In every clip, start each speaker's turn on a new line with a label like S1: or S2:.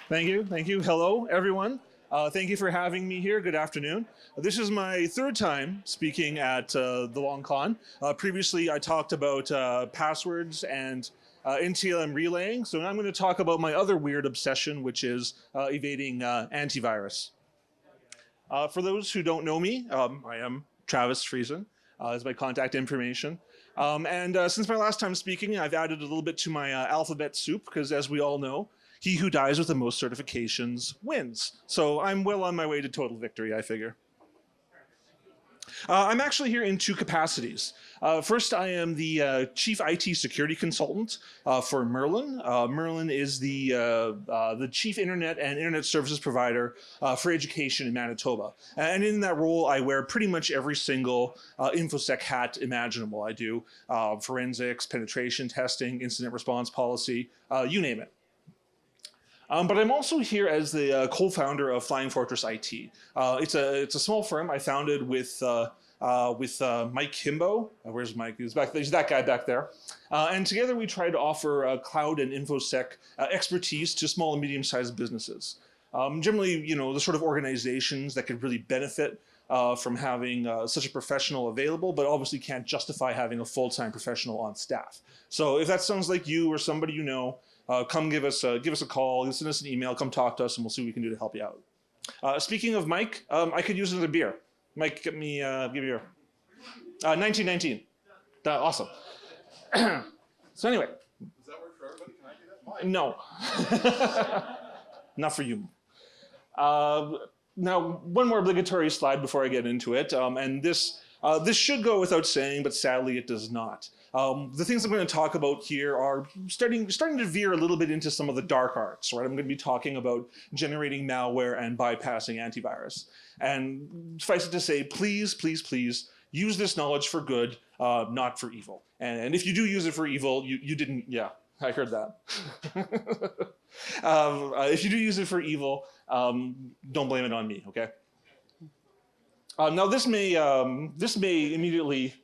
S1: Thank you. Thank you. Hello, everyone. Thank you for having me here. Good afternoon. This is my third time speaking at the Long Con. Previously, I talked about passwords and NTLM relaying. So now I'm going to talk about my other weird obsession, which is evading antivirus. For those who don't know me, I am Travis Friesen. Is my contact information. Since my last time speaking, I've added a little bit to my alphabet soup because, as we all know, he who dies with the most certifications wins. So I'm well on my way to total victory, I figure. I'm actually here in two capacities. First, I am the Chief IT Security Consultant for Merlin. Merlin is the Chief Internet and Internet Services Provider for education in Manitoba. And in that role, I wear pretty much every single InfoSec hat imaginable. I do forensics, penetration testing, incident response policy, you name it. But I'm also here as the co-founder of Flying Fortress IT. It's a small firm I founded with Mike Kimbo. Where's Mike? He's back. He's that guy back there. And together we try to offer cloud and InfoSec expertise to small and medium-sized businesses. Generally, the sort of organizations that could really benefit from having such a professional available, but obviously can't justify having a full-time professional on staff. So if that sounds like you or somebody you know, come give us a call, send us an email, come talk to us, and we'll see what we can do to help you out. Speaking of Mike, I could use another beer. Mike, give me a beer. 1919. Awesome. So anyway.
S2: Does that work for everybody? Can I do that?
S1: No. Not for you. Now, one more obligatory slide before I get into it. And this should go without saying, but sadly it does not. The things I'm going to talk about here are starting to veer a little bit into some of the dark arts, right? I'm going to be talking about generating malware and bypassing antivirus. And suffice it to say, please, please, please use this knowledge for good, not for evil. And if you do use it for evil, you didn't, yeah, I heard that. If you do use it for evil, don't blame it on me, okay? Now this may immediately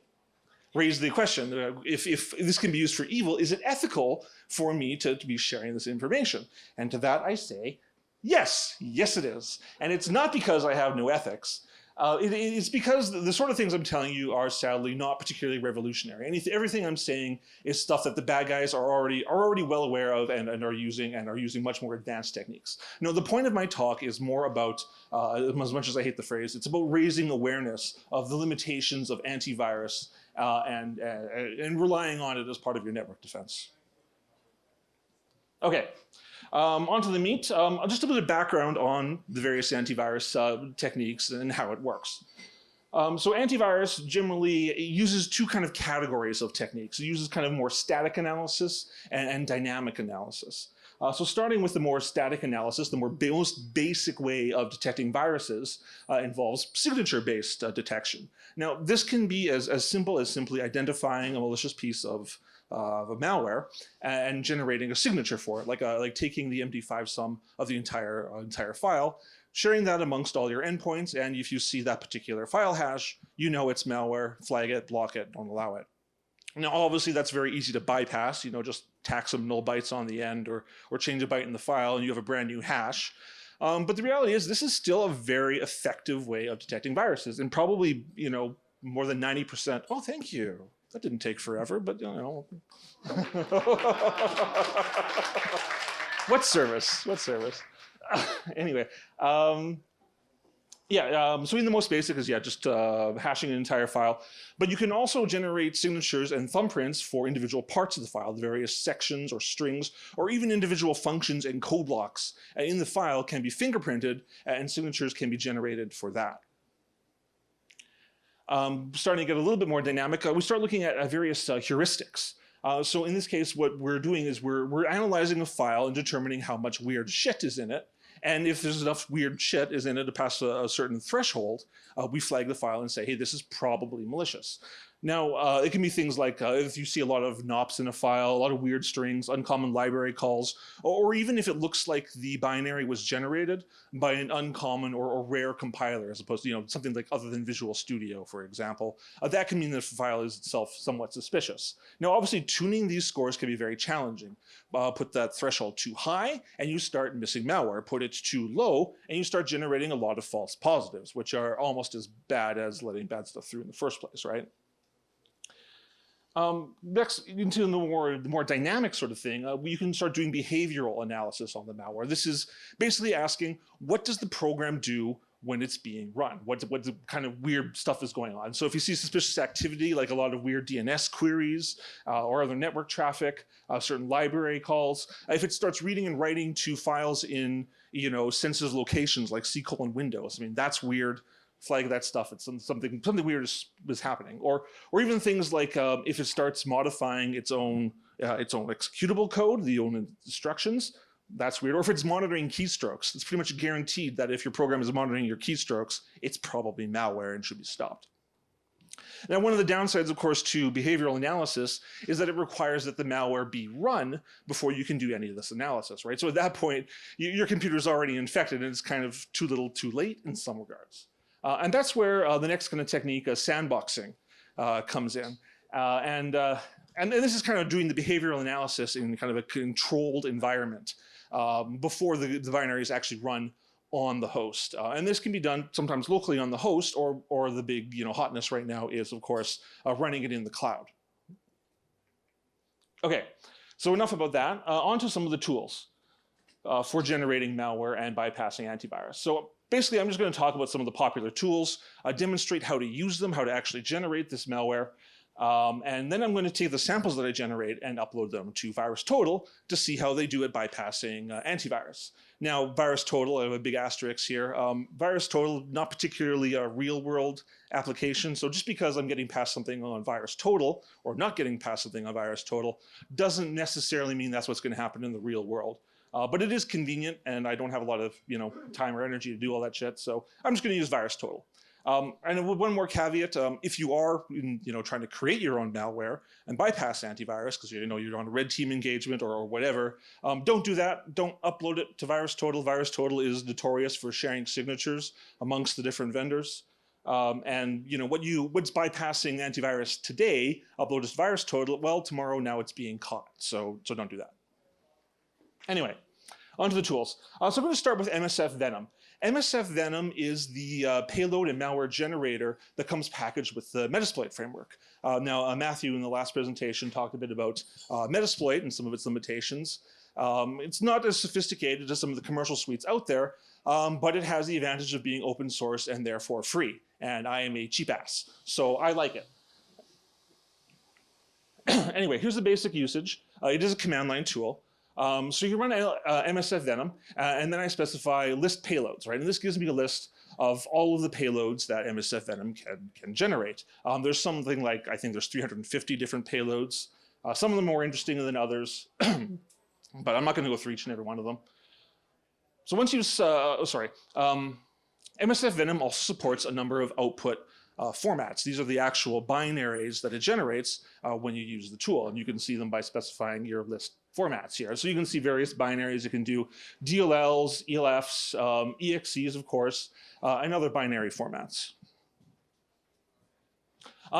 S1: raise the question, if this can be used for evil, is it ethical for me to be sharing this information? And to that I say, yes, yes it is. And it's not because I have no ethics. It's because the sort of things I'm telling you are sadly not particularly revolutionary. Everything I'm saying is stuff that the bad guys are already well aware of and are using much more advanced techniques. No, the point of my talk is more about, as much as I hate the phrase, it's about raising awareness of the limitations of antivirus and relying on it as part of your network defense. Okay. Onto the meat. Just a bit of background on the various antivirus techniques and how it works. So antivirus generally uses two kind of categories of techniques. It uses kind of more static analysis and dynamic analysis. So starting with the more static analysis, the most basic way of detecting viruses involves signature-based detection. Now, this can be as simple as simply identifying a malicious piece of malware and generating a signature for it, like taking the MD5 sum of the entire file, sharing that amongst all your endpoints, and if you see that particular file hash, you know it's malware, flag it, block it, don't allow it. Now, obviously, that's very easy to bypass. Just tack some null bytes on the end or change a byte in the file, and you have a brand new hash. But the reality is, this is still a very effective way of detecting viruses, and probably, more than 90%. Oh, thank you. That didn't take forever, but What service? What service? Anyway, so in the most basic is, just hashing an entire file. But you can also generate signatures and thumbprints for individual parts of the file, the various sections or strings, or even individual functions and code blocks in the file can be fingerprinted, and signatures can be generated for that. Starting to get a little bit more dynamic, we start looking at various heuristics. So in this case, what we're doing is we're analyzing a file and determining how much weird shit is in it. And if there's enough weird shit is in it to pass a certain threshold, we flag the file and say, hey, this is probably malicious. Now, it can be things like if you see a lot of NOPs in a file, a lot of weird strings, uncommon library calls, or even if it looks like the binary was generated by an uncommon or rare compiler, as opposed to something like other than Visual Studio, for example. That can mean that the file is itself somewhat suspicious. Now, obviously, tuning these scores can be very challenging. Put that threshold too high, and you start missing malware. Put it too low, and you start generating a lot of false positives, which are almost as bad as letting bad stuff through in the first place, right? Next, into the more dynamic sort of thing, you can start doing behavioral analysis on the malware. This is basically asking, what does the program do when it's being run? What kind of weird stuff is going on? So if you see suspicious activity, like a lot of weird DNS queries or other network traffic, certain library calls, if it starts reading and writing to files in sensitive locations like C:\Windows, I mean, that's weird. Flag that stuff. It's something weird is happening, or even things like if it starts modifying its own executable code, the own instructions, that's weird. Or if it's monitoring keystrokes, it's pretty much guaranteed that if your program is monitoring your keystrokes, it's probably malware and should be stopped. Now, one of the downsides, of course, to behavioral analysis is that it requires that the malware be run before you can do any of this analysis, right? So at that point, your computer is already infected, and it's kind of too little, too late in some regards. And that's where the next kind of technique, sandboxing, comes in. And this is kind of doing the behavioral analysis in kind of a controlled environment before the binary is actually run on the host. And this can be done sometimes locally on the host, or the big hotness right now is, of course, running it in the cloud. Okay, so enough about that. On to some of the tools for generating malware and bypassing antivirus. So basically, I'm just going to talk about some of the popular tools, demonstrate how to use them, how to actually generate this malware, and then I'm going to take the samples that I generate and upload them to VirusTotal to see how they do at bypassing antivirus. Now, VirusTotal, I have a big asterisk here. VirusTotal, not particularly a real-world application, so just because I'm getting past something on VirusTotal or not getting past something on VirusTotal doesn't necessarily mean that's what's going to happen in the real world. But it is convenient, and I don't have a lot of time or energy to do all that shit, so I'm just going to use VirusTotal. And one more caveat: if you are trying to create your own malware and bypass antivirus because you're on a red team engagement or whatever, don't do that. Don't upload it to VirusTotal. VirusTotal is notorious for sharing signatures amongst the different vendors. And what's bypassing antivirus today, upload it to VirusTotal. Well, tomorrow now it's being caught, so don't do that. Anyway, onto the tools. So I'm going to start with MSF Venom. MSF Venom is the payload and malware generator that comes packaged with the Metasploit framework. Now, Matthew in the last presentation talked a bit about Metasploit and some of its limitations. It's not as sophisticated as some of the commercial suites out there, but it has the advantage of being open source and therefore free. And I am a cheap ass, so I like it. Anyway, here's the basic usage. It is a command line tool. So you run MSF Venom, and then I specify list payloads, right? And this gives me a list of all of the payloads that MSF Venom can generate. There's something like, I think there's 350 different payloads. Some of them more interesting than others, but I'm not going to go through each and every one of them. So once you, MSF Venom also supports a number of output formats. These are the actual binaries that it generates when you use the tool, and you can see them by specifying your list formats here. So you can see various binaries. You can do DLLs, ELFs, EXEs, of course, and other binary formats.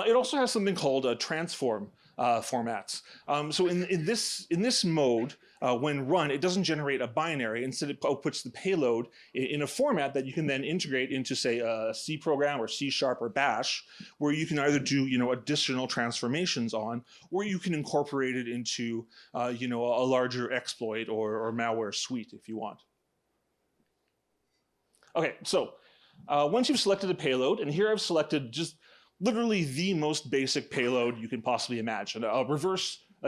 S1: It also has something called transform formats. So in this mode, when run, it doesn't generate a binary. Instead, it outputs the payload in a format that you can then integrate into, say, a C program or C# or Bash, where you can either do additional transformations on, or you can incorporate it into a larger exploit or malware suite if you want. Okay, so once you've selected a payload, and here I've selected just literally the most basic payload you can possibly imagine, a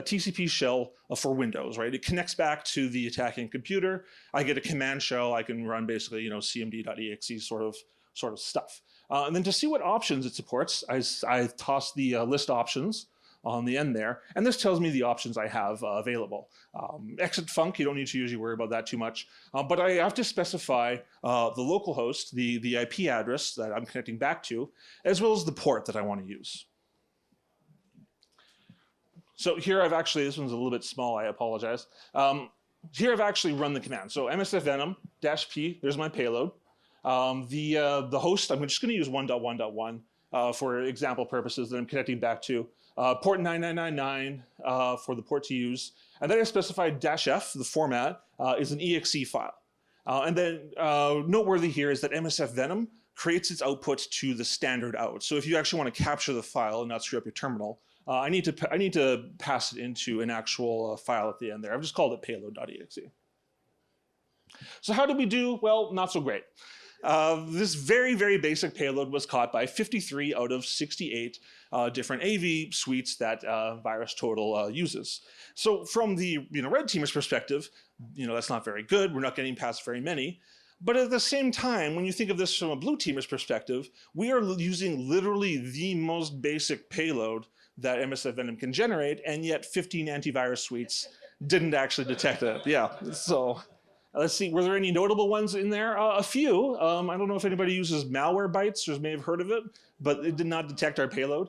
S1: TCP shell for Windows, right? It connects back to the attacking computer. I get a command shell. I can run basically, cmd.exe sort of stuff. And then to see what options it supports, I toss the list options on the end there, and this tells me the options I have available. Exit func, you don't need to usually worry about that too much, but I have to specify the local host, the IP address that I'm connecting back to, as well as the port that I want to use. So here I've actually, this one's a little bit small, I apologize. Here I've actually run the command. So msfvenom-p, there's my payload. The host, I'm just going to use 1.1.1 for example purposes that I'm connecting back to. Port 9999 for the port to use. And then I specified -f, the format, is an exe file. And then noteworthy here is that MSFvenom creates its output to the standard out. So if you actually want to capture the file and not screw up your terminal, I need to pass it into an actual file at the end there. I've just called it payload.exe. So how did we do? Well, not so great. This very, very basic payload was caught by 53 out of 68 different AV suites that VirusTotal uses. So from the red teamer's perspective, that's not very good. We're not getting past very many. But at the same time, when you think of this from a blue teamer's perspective, we are using literally the most basic payload that MSFvenom can generate, and yet 15 antivirus suites didn't actually detect it. Yeah, so let's see, were there any notable ones in there? A few. I don't know if anybody uses Malwarebytes or may have heard of it, but it did not detect our payload.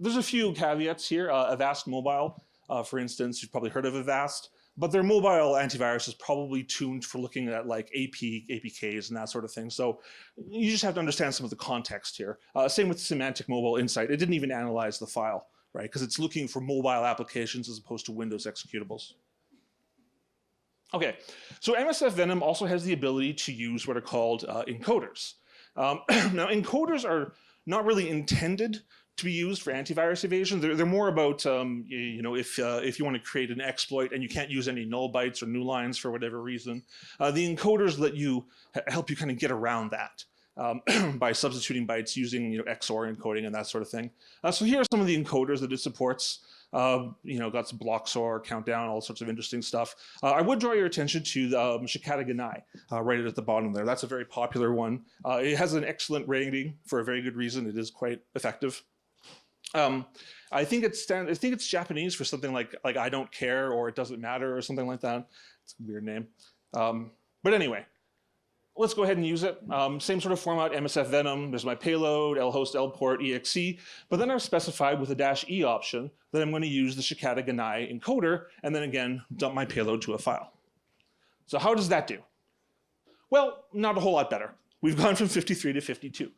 S1: There's a few caveats here. Avast Mobile, for instance, you've probably heard of Avast, but their mobile antivirus is probably tuned for looking at like APKs and that sort of thing. So you just have to understand some of the context here. Same with Semantic Mobile Insight. It didn't even analyze the file, right? Because it's looking for mobile applications as opposed to Windows executables. Okay, so MSFvenom also has the ability to use what are called encoders. Now, encoders are not really intended to be used for antivirus evasion. They're more about, if you want to create an exploit and you can't use any null bytes or new lines for whatever reason, the encoders help you kind of get around that by substituting bytes using XOR encoding and that sort of thing. So here are some of the encoders that it supports. Got some BlockSOR, Countdown, all sorts of interesting stuff. I would draw your attention to the Shikata Ganai right at the bottom there. That's a very popular one. It has an excellent rating for a very good reason. It is quite effective. I think it's Japanese for something like I don't care or it doesn't matter or something like that. It's a weird name. But anyway, let's go ahead and use it. Same sort of format, MSFvenom. There's my payload, lhost, lport, exe. But then I've specified with a -e option that I'm going to use the Shikata Ganai encoder and then again dump my payload to a file. So how does that do? Well, not a whole lot better. We've gone from 53 to 52.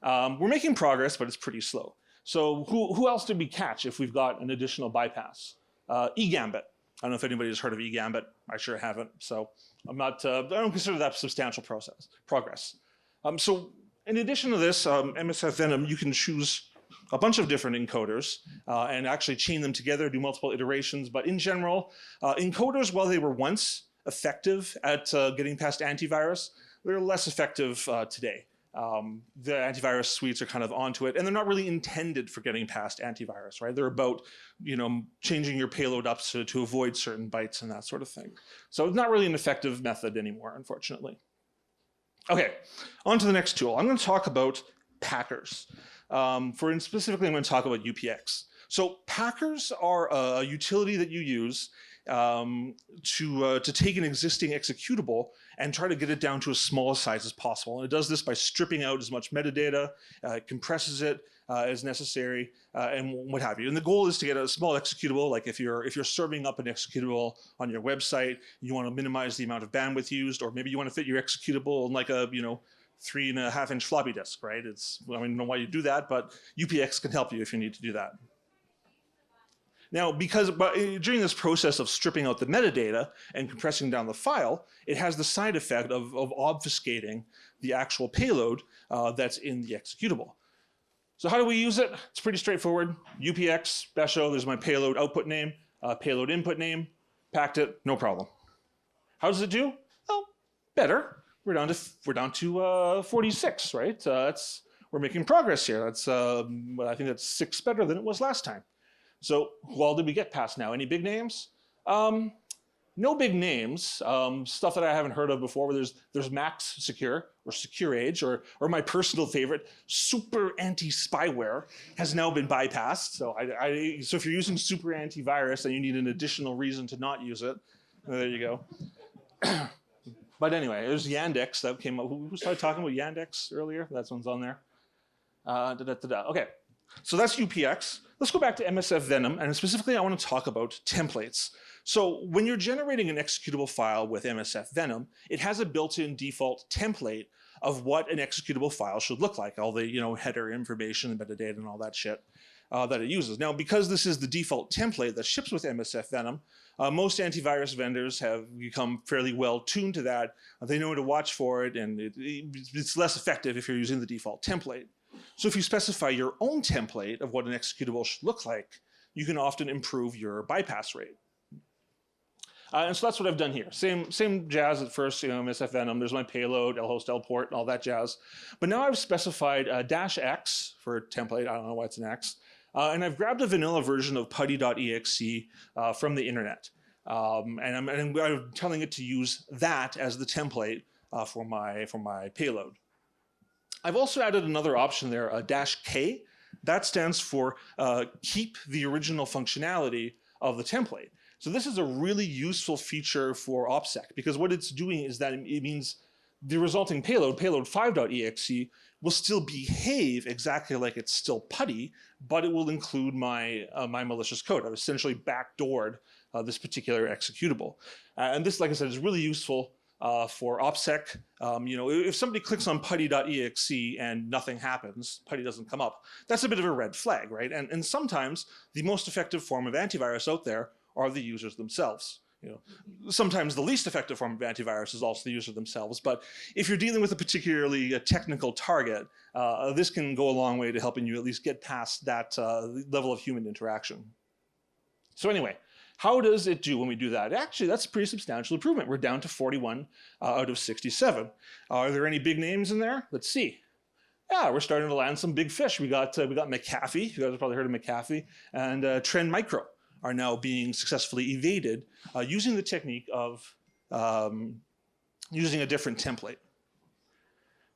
S1: We're making progress, but it's pretty slow. So who else did we catch if we've got an additional bypass? eGambit. I don't know if anybody has heard of eGambit. I sure haven't. So I don't consider that substantial progress. So in addition to this, MSFvenom, you can choose a bunch of different encoders and actually chain them together, do multiple iterations. But in general, encoders, while they were once effective at getting past antivirus, they're less effective today. The antivirus suites are kind of onto it, and they're not really intended for getting past antivirus, right? They're about, changing your payload up to avoid certain bytes and that sort of thing. So it's not really an effective method anymore, unfortunately. Okay, on to the next tool. I'm going to talk about packers. Specifically, I'm going to talk about UPX. So packers are a utility that you use to take an existing executable and try to get it down to as small a size as possible. And it does this by stripping out as much metadata, compresses it as necessary, and what have you. And the goal is to get a small executable. Like if you're serving up an executable on your website, you want to minimize the amount of bandwidth used, or maybe you want to fit your executable in like a 3.5-inch floppy disk, right? I don't know why you do that, but UPX can help you if you need to do that. Now, during this process of stripping out the metadata and compressing down the file, it has the side effect of obfuscating the actual payload that's in the executable. So how do we use it? It's pretty straightforward. UPX, -o, there's my payload output name, payload input name, packed it, no problem. How does it do? Well, better. We're down to 46, right? We're making progress here. I think that's 6 better than it was last time. So who all did we get past now? Any big names? No big names. Stuff that I haven't heard of before. There's Max Secure or SecureAge or my personal favorite, Super Anti-Spyware has now been bypassed. So so if you're using Super Antivirus and you need an additional reason to not use it, there you go. But anyway, there's Yandex that came up. Who started talking about Yandex earlier? That one's on there. Okay. So that's UPX. Let's go back to MSF Venom, and specifically I want to talk about templates. So when you're generating an executable file with MSF Venom, it has a built-in default template of what an executable file should look like, all the header information, metadata, and all that shit that it uses. Now, because this is the default template that ships with MSF Venom, most antivirus vendors have become fairly well tuned to that. They know to watch for it, and it's less effective if you're using the default template. So if you specify your own template of what an executable should look like, you can often improve your bypass rate. And so that's what I've done here. Same jazz at first, MSF Venom, there's my payload, lhost, lport, and all that jazz. But now I've specified -X for template, I don't know why it's an X. And I've grabbed a vanilla version of putty.exe from the internet. And I'm telling it to use that as the template for my payload. I've also added another option there, -K. That stands for keep the original functionality of the template. So this is a really useful feature for OPSEC, because what it's doing is that it means the resulting payload, payload5.exe, will still behave exactly like it's still putty, but it will include my malicious code. I've essentially backdoored this particular executable. And this, like I said, is really useful for OPSEC. If somebody clicks on putty.exe and nothing happens, putty doesn't come up, that's a bit of a red flag, right? And sometimes the most effective form of antivirus out there are the users themselves. Sometimes the least effective form of antivirus is also the user themselves, but if you're dealing with a particularly technical target, this can go a long way to helping you at least get past that level of human interaction. So anyway, how does it do when we do that? Actually, that's a pretty substantial improvement. We're down to 41 out of 67. Are there any big names in there? Let's see. Yeah, we're starting to land some big fish. We got McAfee. You guys have probably heard of McAfee, and Trend Micro are now being successfully evaded using the technique of using a different template.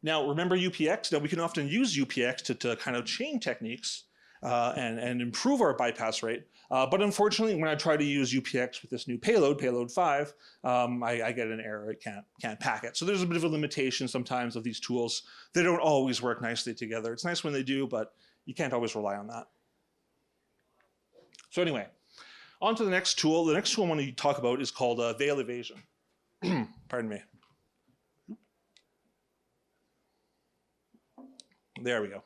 S1: Now, remember UPX? Now, we can often use UPX to kind of chain techniques and improve our bypass rate. But unfortunately, when I try to use UPX with this new payload 5, I get an error. It can't pack it. So there's a bit of a limitation sometimes of these tools. They don't always work nicely together. It's nice when they do, but you can't always rely on that. So anyway, on to the next tool. The next tool I want to talk about is called veil evasion. Pardon me. There we go.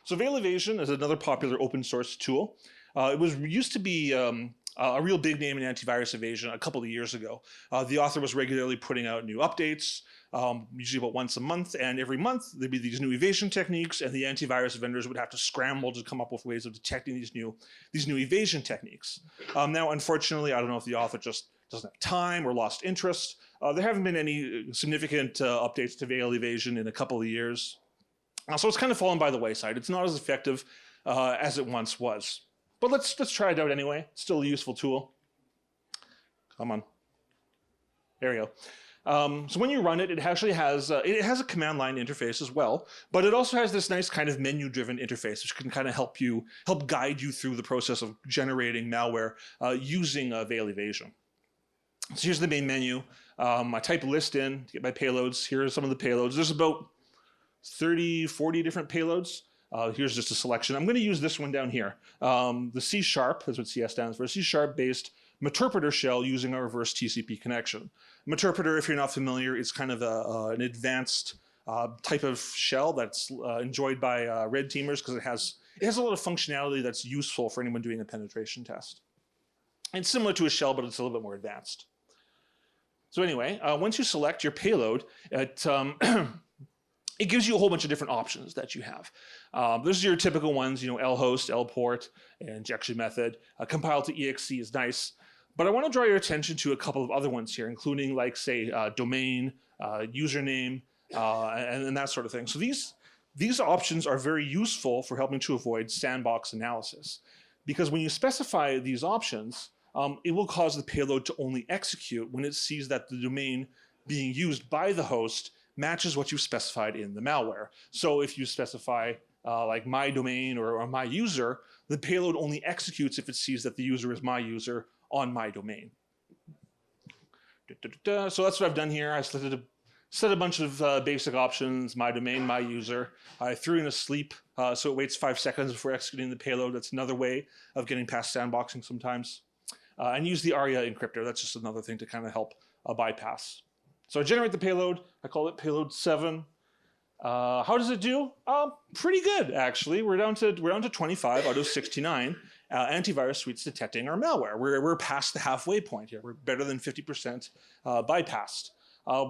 S1: So veil evasion is another popular open source tool. It used to be a real big name in antivirus evasion a couple of years ago. The author was regularly putting out new updates, usually about once a month, and every month there'd be these new evasion techniques, and the antivirus vendors would have to scramble to come up with ways of detecting these new evasion techniques. Now, unfortunately, I don't know if the author just doesn't have time or lost interest. There haven't been any significant updates to veil evasion in a couple of years. So it's kind of fallen by the wayside. It's not as effective as it once was. But let's try it out anyway. It's still a useful tool. Come on. There we go. So when you run it, it actually has a command line interface as well, but it also has this nice kind of menu-driven interface, which can kind of help guide you through the process of generating malware using veil evasion. So here's the main menu. I type list in to get my payloads. Here are some of the payloads. There's about 30, 40 different payloads. Here's just a selection. I'm going to use this one down here. The C#, that's what CS stands for, C# based Meterpreter shell using a reverse TCP connection. Meterpreter, if you're not familiar, is kind of an advanced type of shell that's enjoyed by red teamers because it has a lot of functionality that's useful for anyone doing a penetration test. It's similar to a shell, but it's a little bit more advanced. So anyway, once you select your payload, it gives you a whole bunch of different options that you have. Those are your typical ones, lhost, lport, injection method. Compile to exe is nice. But I want to draw your attention to a couple of other ones here, including like, say, domain, username, and that sort of thing. So these options are very useful for helping to avoid sandbox analysis. Because when you specify these options, it will cause the payload to only execute when it sees that the domain being used by the host matches what you've specified in the malware. So if you specify like my domain or my user, the payload only executes if it sees that the user is my user on my domain. So that's what I've done here. I selected Set a bunch of basic options, my domain, my user. I threw in a sleep, so it waits 5 seconds before executing the payload. That's another way of getting past sandboxing sometimes. And use the ARIA encryptor. That's just another thing to kind of help bypass. So I generate the payload. I call it payload 7. How does it do? Pretty good, actually. We're down to 25 out of 69 antivirus suites detecting our malware. We're past the halfway point here. We're better than 50% bypassed.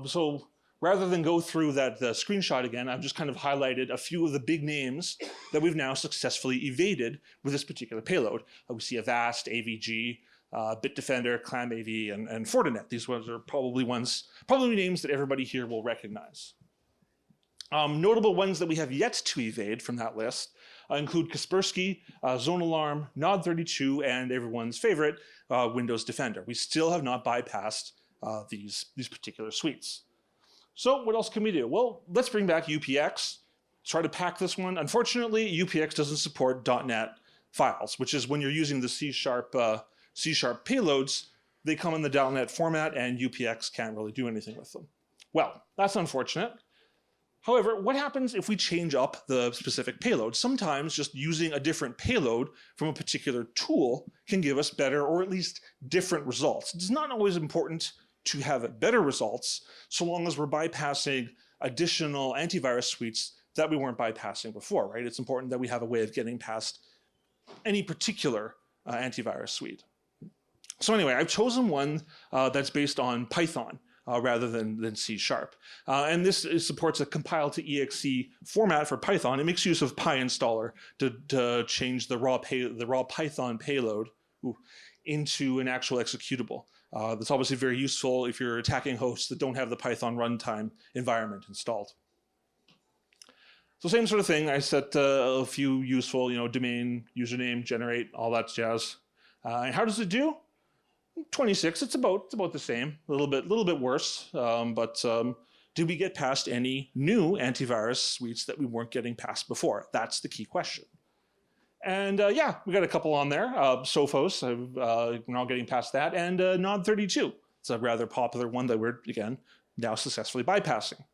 S1: So rather than go through the screenshot again, I've just kind of highlighted a few of the big names that we've now successfully evaded with this particular payload. We see Avast, AVG, Bitdefender, ClamAV, and Fortinet. These ones are probably names that everybody here will recognize. Notable ones that we have yet to evade from that list include Kaspersky, Zone Alarm, Nod32, and everyone's favorite, Windows Defender. We still have not bypassed these particular suites. So what else can we do? Well, let's bring back UPX, try to pack this one. Unfortunately, UPX doesn't support .NET files, which is when you're using the C# payloads, they come in the .NET format and UPX can't really do anything with them. Well, that's unfortunate. However, what happens if we change up the specific payload? Sometimes just using a different payload from a particular tool can give us better or at least different results. It's not always important to have better results so long as we're bypassing additional antivirus suites that we weren't bypassing before, right? It's important that we have a way of getting past any particular antivirus suite. So anyway, I've chosen one that's based on Python. Rather than C#. And this supports a compile to exe format for Python. It makes use of PyInstaller to change the raw Python payload into an actual executable. That's obviously very useful if you're attacking hosts that don't have the Python runtime environment installed. So same sort of thing. I set a few useful, domain, username, generate, all that jazz. And how does it do? 26, it's about the same, a little bit worse, but did we get past any new antivirus suites that we weren't getting past before? That's the key question. And yeah, we got a couple on there. Sophos, we're now getting past that, and Nod32. It's a rather popular one that we're, again, now successfully bypassing.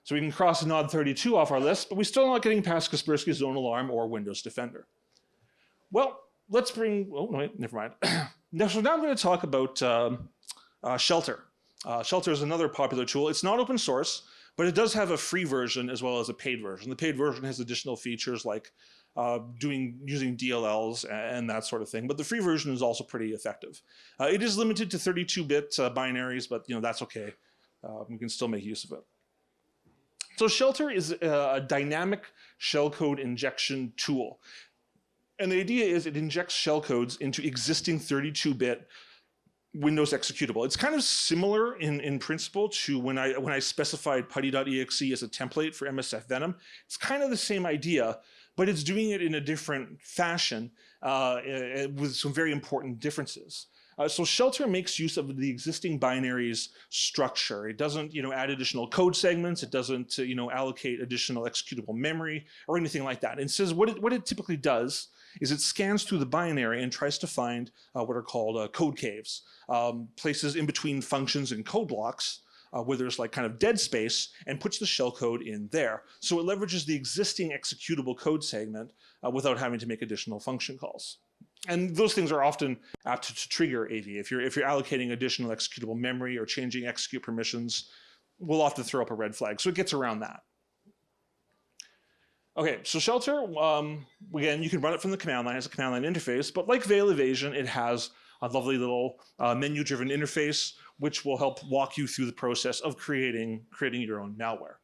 S1: So we can cross Nod32 off our list, but we're still not getting past Kaspersky Zone Alarm or Windows Defender. Well, let's bring, oh, no, wait, never mind. So now I'm going to talk about Shelter. Shelter is another popular tool. It's not open source, but it does have a free version as well as a paid version. The paid version has additional features like using DLLs and that sort of thing, but the free version is also pretty effective. It is limited to 32-bit binaries, but that's okay. We can still make use of it. So Shelter is a dynamic shellcode injection tool. And the idea is it injects shellcodes into existing 32-bit Windows executable. It's kind of similar in principle to when I specified putty.exe as a template for MSF Venom. It's kind of the same idea, but it's doing it in a different fashion with some very important differences. So Shelter makes use of the existing binaries structure. It doesn't, add additional code segments. It doesn't, allocate additional executable memory or anything like that. It says what it typically does is it scans through the binary and tries to find what are called code caves, places in between functions and code blocks where there's like kind of dead space, and puts the shellcode in there. So it leverages the existing executable code segment without having to make additional function calls. And those things are often apt to trigger AV. If you're allocating additional executable memory or changing execute permissions, we'll often throw up a red flag. So it gets around that. Okay, so Shelter, again, you can run it from the command line as a command line interface, but like Veil Evasion, it has a lovely little menu-driven interface, which will help walk you through the process of creating your own malware.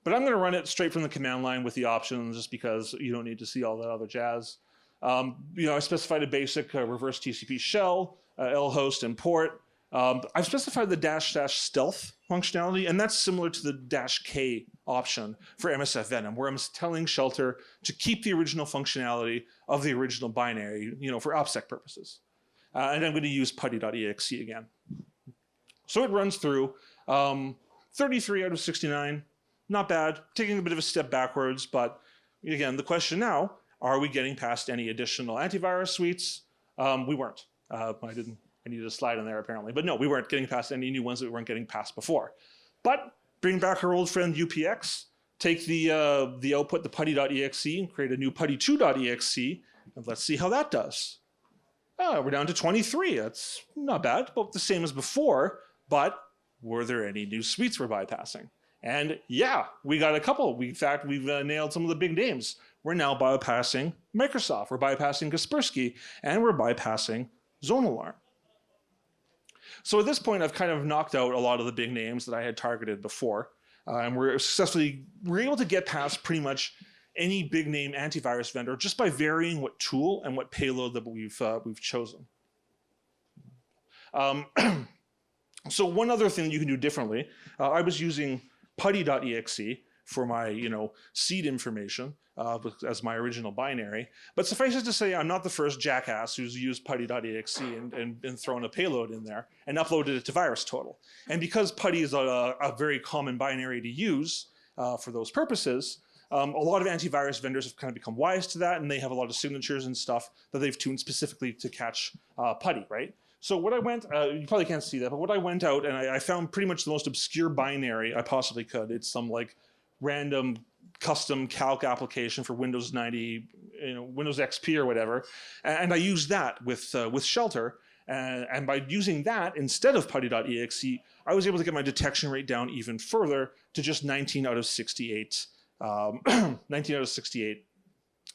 S1: But I'm going to run it straight from the command line with the options, just because you don't need to see all that other jazz. I specified a basic reverse TCP shell, lhost, and port. I've specified the -- stealth functionality, and that's similar to the -K option for MSF Venom, where I'm telling Shelter to keep the original functionality of the original binary, for OPSEC purposes. And I'm going to use putty.exe again. So it runs through 33 out of 69. Not bad, taking a bit of a step backwards, but again, the question now, are we getting past any additional antivirus suites? We weren't. I needed a slide in there apparently, but no, we weren't getting past any new ones that we weren't getting past before. But bring back our old friend UPX, take the output, the putty.exe, and create a new putty2.exe, and let's see how that does. We're down to 23. That's not bad, about the same as before, but were there any new suites we're bypassing? And yeah, we got a couple. In fact, we've nailed some of the big names. We're now bypassing Microsoft, we're bypassing Kaspersky, and we're bypassing Zone Alarm. So at this point, I've kind of knocked out a lot of the big names that I had targeted before, and we're able to get past pretty much any big name antivirus vendor just by varying what tool and what payload that we've chosen. So one other thing you can do differently, I was using putty.exe for my seed information as my original binary. But suffice it to say, I'm not the first jackass who's used putty.exe and thrown a payload in there and uploaded it to VirusTotal. And because putty is a very common binary to use for those purposes, a lot of antivirus vendors have kind of become wise to that, and they have a lot of signatures and stuff that they've tuned specifically to catch putty, right? So what I went, you probably can't see that, but what I went out and I found pretty much the most obscure binary I possibly could. It's some like random custom calc application for Windows 90, Windows XP or whatever, and I used that with Shelter. And by using that instead of putty.exe, I was able to get my detection rate down even further to just 19 out of 68, 19 out of 68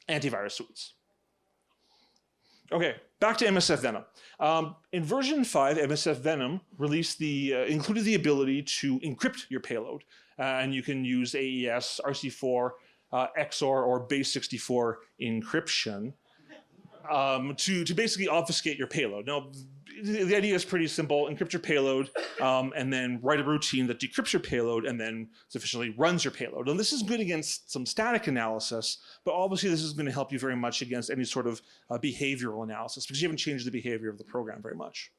S1: antivirus suites. Okay, back to MSF Venom. In version 5, MSF Venom released included the ability to encrypt your payload. And you can use AES, RC4, XOR, or base64 encryption to basically obfuscate your payload. Now, the idea is pretty simple. Encrypt your payload, and then write a routine that decrypts your payload and then sufficiently runs your payload. And this is good against some static analysis, but obviously this is going to help you very much against any sort of behavioral analysis because you haven't changed the behavior of the program very much.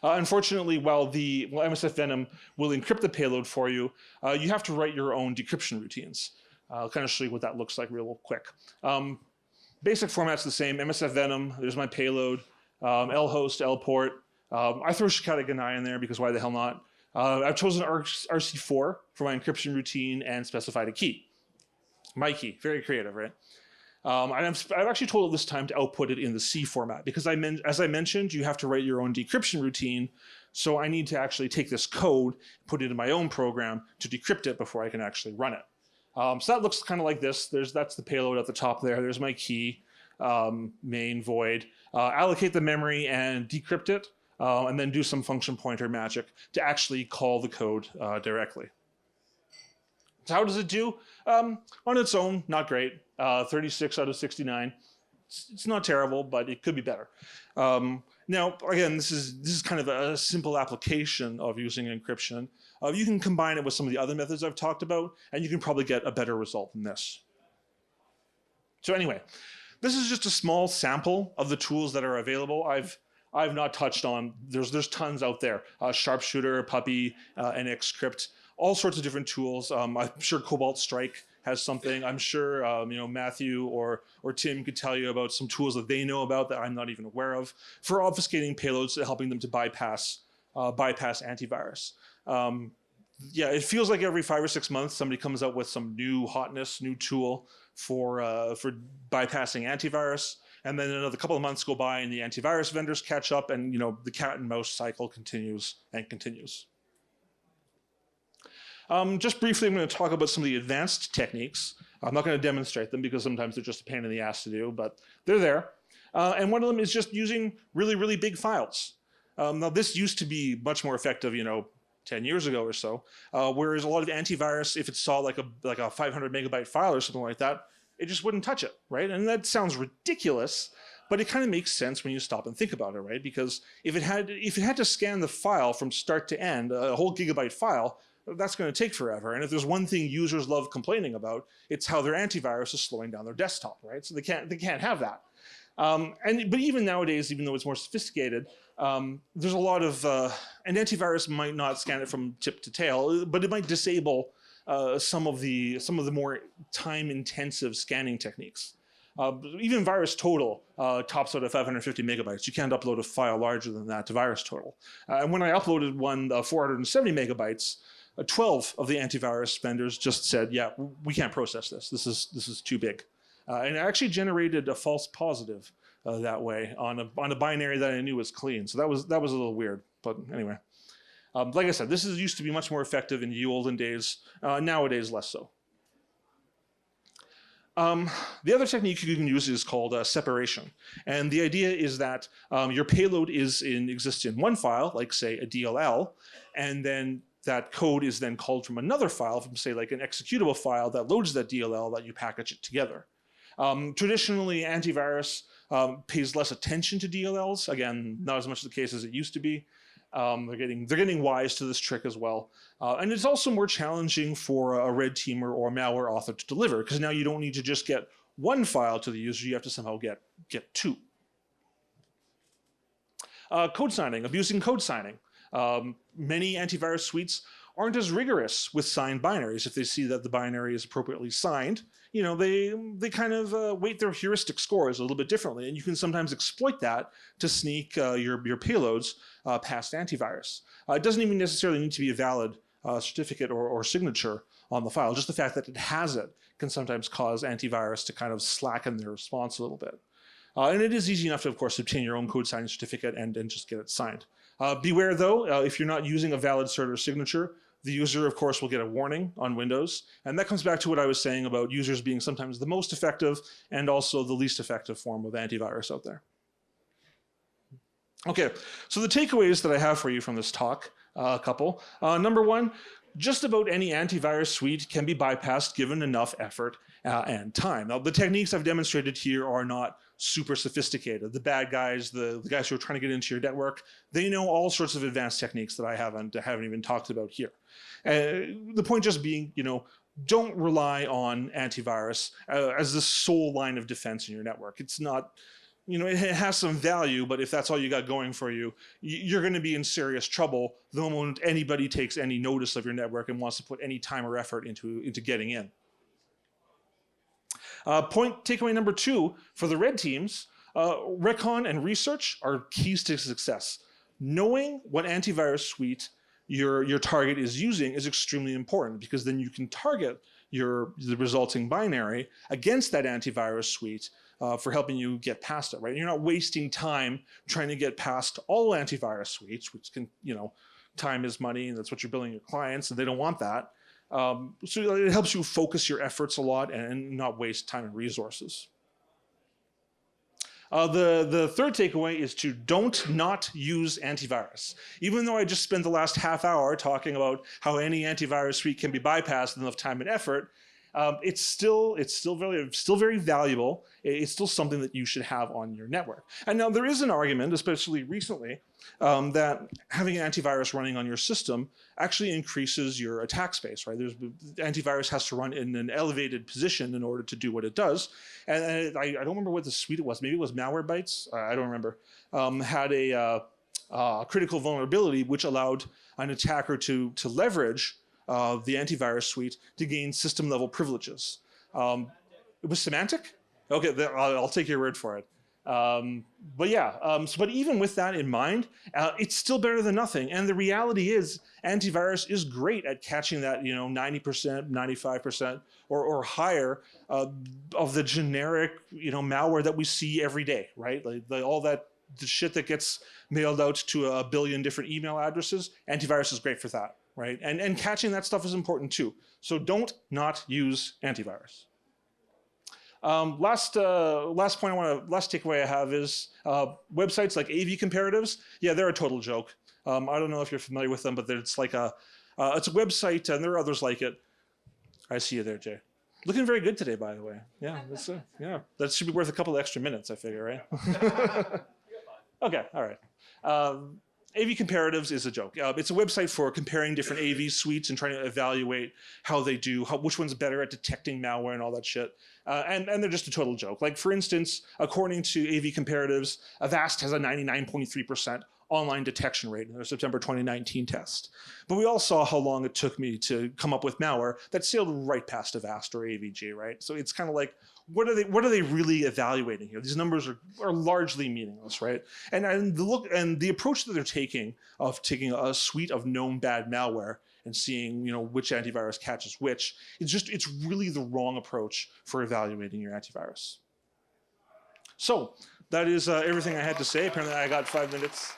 S1: Unfortunately, while MSF Venom will encrypt the payload for you, you have to write your own decryption routines. I'll kind of show you what that looks like real quick. Basic format's the same. MSF Venom, there's my payload, lhost, lport. I throw Shikata Ganai in there because why the hell not? I've chosen RC4 for my encryption routine and specified a key. My key, very creative, right? I've actually told it this time to output it in the C format because as I mentioned, you have to write your own decryption routine. So I need to actually take this code, put it in my own program to decrypt it before I can actually run it. So that looks kind of like this. That's the payload at the top there. There's my key, main void. Allocate the memory and decrypt it, and then do some function pointer magic to actually call the code directly. So how does it do? On its own, not great. 36 out of 69. It's not terrible, but it could be better. Now, again, this is kind of a simple application of using encryption. You can combine it with some of the other methods I've talked about, and you can probably get a better result than this. So anyway, this is just a small sample of the tools that are available. I've not touched on. There's tons out there. Sharpshooter, Puppy, and Encrypt. All sorts of different tools. I'm sure Cobalt Strike has something. I'm sure Matthew or Tim could tell you about some tools that they know about that I'm not even aware of for obfuscating payloads, helping them to bypass antivirus. Yeah, it feels like every 5 or 6 months somebody comes out with some new hotness, new tool for bypassing antivirus, and then another couple of months go by and the antivirus vendors catch up, and the cat and mouse cycle continues and continues. Just briefly, I'm going to talk about some of the advanced techniques. I'm not going to demonstrate them because sometimes they're just a pain in the ass to do, but they're there. And one of them is just using really, really big files. Now, this used to be much more effective, 10 years ago or so, whereas a lot of antivirus, if it saw like a 500 megabyte file or something like that, it just wouldn't touch it, right? And that sounds ridiculous, but it kind of makes sense when you stop and think about it, right? Because if it had to scan the file from start to end, a whole gigabyte file, that's going to take forever. And if there's one thing users love complaining about, it's how their antivirus is slowing down their desktop, right? So they can't have that. But even nowadays, even though it's more sophisticated, there's a lot of and antivirus might not scan it from tip to tail, but it might disable some of the more time-intensive scanning techniques. Even VirusTotal tops out at 550 megabytes. You can't upload a file larger than that to VirusTotal. And when I uploaded one 470 megabytes, 12 of the antivirus vendors just said, yeah, we can't process this. This is too big. And it actually generated a false positive that way on a binary that I knew was clean. So that was a little weird. But anyway, like I said, this used to be much more effective in the olden days. Nowadays, less so. The other technique you can use is called separation. And the idea is that your payload exists in one file, like say a DLL, and then that code is then called from another file, from say like an executable file that loads that DLL that you package it together. Traditionally, antivirus pays less attention to DLLs. Again, not as much the case as it used to be. They're getting wise to this trick as well. And it's also more challenging for a red teamer or a malware author to deliver, because now you don't need to just get one file to the user, you have to somehow get two. Code signing, abusing code signing. Many antivirus suites aren't as rigorous with signed binaries. If they see that the binary is appropriately signed, you know, they kind of weight their heuristic scores a little bit differently, and you can sometimes exploit that to sneak your payloads past antivirus. It doesn't even necessarily need to be a valid certificate or signature on the file. Just the fact that it has it can sometimes cause antivirus to kind of slacken their response a little bit. And it is easy enough to, of course, obtain your own code signing certificate and just get it signed. Beware, though, if you're not using a valid cert or signature, the user, of course, will get a warning on Windows. And that comes back to what I was saying about users being sometimes the most effective and also the least effective form of antivirus out there. Okay, so the takeaways that I have for you from this talk, a couple. Number one, just about any antivirus suite can be bypassed given enough effort and time. Now, the techniques I've demonstrated here are not super sophisticated. The bad guys, the guys who are trying to get into your network, they know all sorts of advanced techniques that I haven't even talked about here. The point just being, you know, don't rely on antivirus as the sole line of defense in your network. It's not, you know, it has some value, but if that's all you got going for you, you're going to be in serious trouble the moment anybody takes any notice of your network and wants to put any time or effort into getting in. Takeaway number two, for the red teams, recon and research are keys to success. Knowing what antivirus suite your target is using is extremely important, because then you can target the resulting binary against that antivirus suite for helping you get past it, right? You're not wasting time trying to get past all antivirus suites, which can, you know, time is money, and that's what you're billing your clients, and they don't want that. So it helps you focus your efforts a lot and not waste time and resources. The third takeaway is to not use antivirus. Even though I just spent the last half hour talking about how any antivirus suite can be bypassed with enough time and effort, it's still very valuable. It's still something that you should have on your network. And now there is an argument, especially recently, that having an antivirus running on your system actually increases your attack space, right? Antivirus has to run in an elevated position in order to do what it does. And I don't remember what the suite it was. Maybe it was Malwarebytes. I don't remember. Had a critical vulnerability which allowed an attacker to leverage the antivirus suite to gain system level privileges. It was semantic? Okay, I'll take your word for it. But yeah, but even with that in mind, it's still better than nothing. And the reality is, antivirus is great at catching that, you know, 90%, 95%, or higher of the generic, you know, malware that we see every day, right? Like all that the shit that gets mailed out to a billion different email addresses. Antivirus is great for that, right? And catching that stuff is important too. So don't not use antivirus. Last takeaway I have is websites like AV Comparatives. Yeah, they're a total joke. I don't know if you're familiar with them, but it's like it's a website, and there are others like it. I see you there, Jay. Looking very good today, by the way. Yeah, yeah, that should be worth a couple of extra minutes, I figure, right? Okay, all right. AV Comparatives is a joke. It's a website for comparing different AV suites and trying to evaluate how they do, which one's better at detecting malware and all that shit. And they're just a total joke. Like, for instance, according to AV Comparatives, Avast has a 99.3% online detection rate in their September 2019 test. But we all saw how long it took me to come up with malware that sailed right past Avast or AVG, right? So it's kind of like, what are they really evaluating here? These numbers are largely meaningless, right? And the approach that they're taking of taking a suite of known bad malware and seeing, you know, which antivirus catches which, it's really the wrong approach for evaluating your antivirus. So that is everything I had to say. Apparently I got 5 minutes.